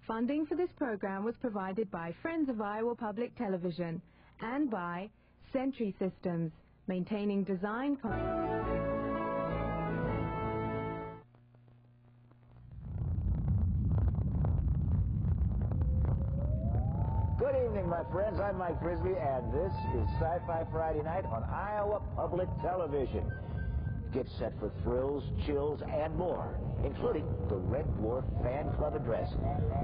Funding for this program was provided by Friends of Iowa Public Television and by Sentry Systems, maintaining design. Good evening, my friends. I'm Mike Frisbee, and this is Sci-Fi Friday Night on Iowa Public Television. Get set for thrills, chills, and more, including the Red Dwarf Fan Club Address.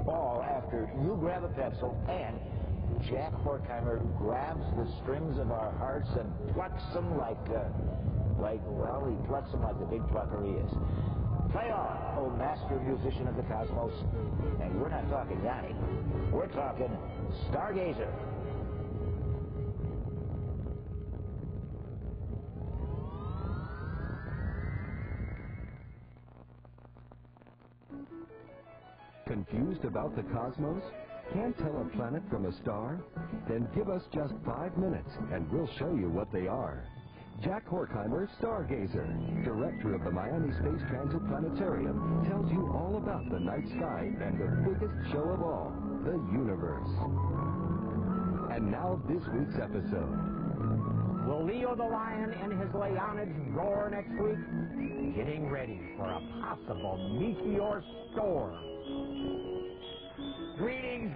All after you grab a pencil and Jack Horkheimer grabs the strings of our hearts and plucks them like he plucks them like the big plucker he is. Play on, oh master musician of the cosmos. And we're not talking Yanni. We're talking Stargazer. Confused about the cosmos? Can't tell a planet from a star? Then give us just 5 minutes and we'll show you what they are. Jack Horkheimer, Stargazer, director of the Miami Space Transit Planetarium, tells you all about the night sky and the biggest show of all, the universe. And now this week's episode. Will Leo the Lion and his Leonids roar next week? Getting ready for a possible meteor storm.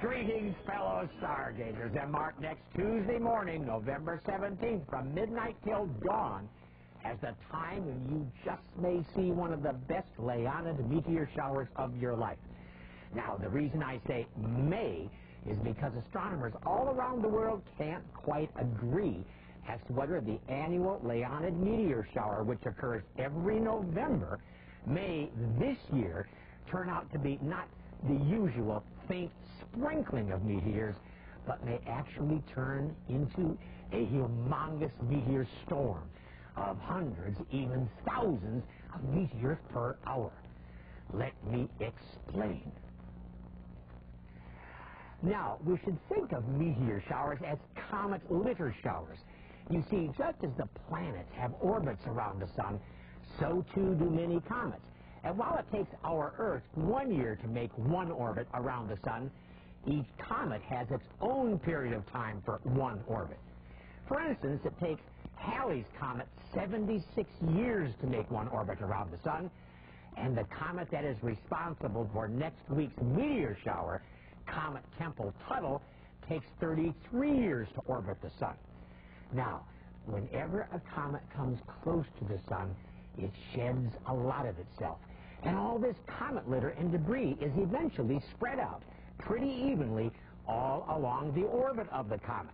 Greetings, fellow Stargazers, and mark next Tuesday morning, November 17th, from midnight till dawn, as the time when you just may see one of the best Leonid meteor showers of your life. Now, the reason I say may is because astronomers all around the world can't quite agree as to whether the annual Leonid meteor shower, which occurs every November, may this year turn out to be not the usual faint sprinkling of meteors, but may actually turn into a humongous meteor storm of hundreds, even thousands of meteors per hour. Let me explain. Now, we should think of meteor showers as comet litter showers. You see, just as the planets have orbits around the sun, so too do many comets. And while it takes our Earth 1 year to make one orbit around the sun, each comet has its own period of time for one orbit. For instance, it takes Halley's Comet 76 years to make one orbit around the sun, and the comet that is responsible for next week's meteor shower, Comet Tempel-Tuttle, takes 33 years to orbit the sun. Now, whenever a comet comes close to the sun, it sheds a lot of itself. And all this comet litter and debris is eventually spread out pretty evenly all along the orbit of the comet.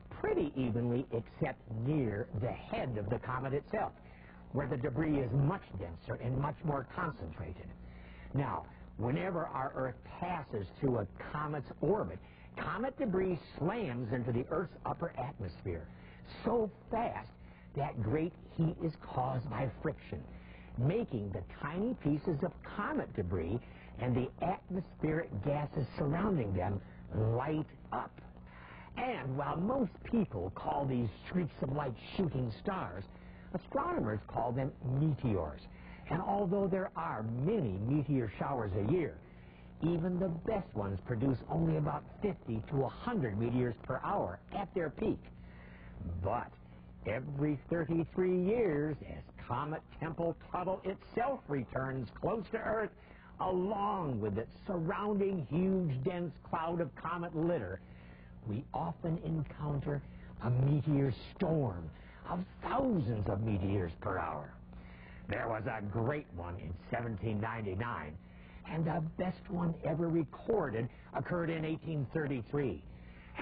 Pretty evenly except near the head of the comet itself, where the debris is much denser and much more concentrated. Now, whenever our Earth passes through a comet's orbit, comet debris slams into the Earth's upper atmosphere so fast that great heat is caused by friction, making the tiny pieces of comet debris and the atmospheric gases surrounding them light up. And while most people call these streaks of light shooting stars, astronomers call them meteors. And although there are many meteor showers a year, even the best ones produce only about 50 to 100 meteors per hour at their peak. But every 33 years, as Comet Tempel-Tuttle itself returns close to Earth, along with its surrounding huge, dense cloud of comet litter, we often encounter a meteor storm of thousands of meteors per hour. There was a great one in 1799, and the best one ever recorded occurred in 1833.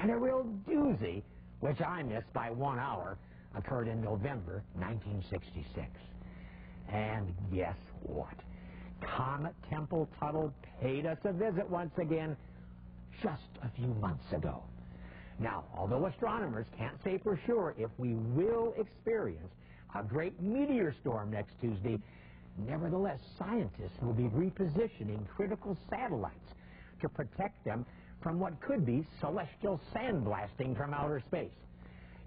And a real doozy, which I missed by 1 hour, occurred in November 1966. And guess what? Comet Tempel-Tuttle paid us a visit once again just a few months ago. Now, although astronomers can't say for sure if we will experience a great meteor storm next Tuesday, nevertheless, scientists will be repositioning critical satellites to protect them from what could be celestial sandblasting from outer space.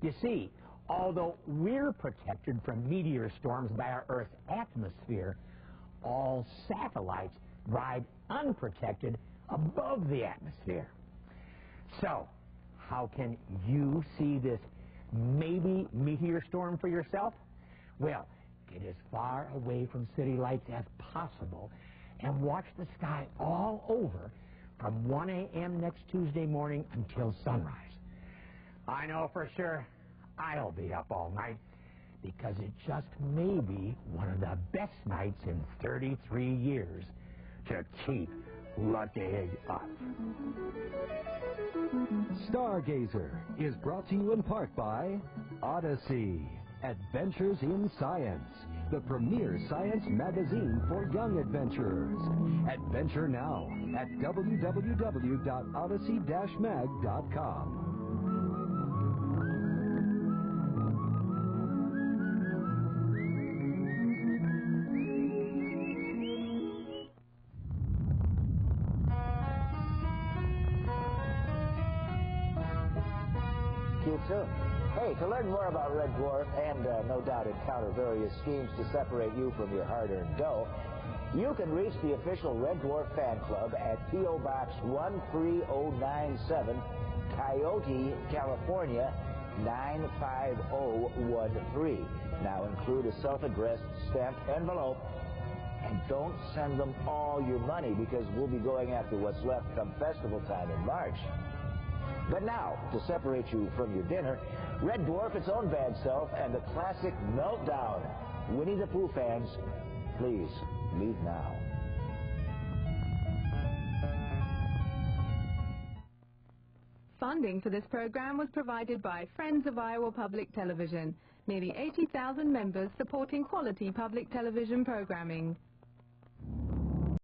You see, although we're protected from meteor storms by our Earth's atmosphere, all satellites ride unprotected above the atmosphere. So, how can you see this maybe meteor storm for yourself? Well, get as far away from city lights as possible and watch the sky all over from 1 a.m. next Tuesday morning until sunrise. I know for sure I'll be up all night because it just may be one of the best nights in 33 years to keep looking up. Stargazer is brought to you in part by Odyssey, Adventures in Science, the premier science magazine for young adventurers. Adventure now at www.odyssey-mag.com. Hey, to learn more about Red Dwarf and no doubt encounter various schemes to separate you from your hard-earned dough, you can reach the official Red Dwarf fan club at P.O. Box 13097, Coyote, California 95013. Now include a self-addressed stamped envelope, and don't send them all your money because we'll be going after what's left come festival time in March. But now, to separate you from your dinner, Red Dwarf, its own bad self, and the classic Meltdown. Winnie the Pooh fans, please leave now. Funding for this program was provided by Friends of Iowa Public Television, nearly 80,000 members supporting quality public television programming.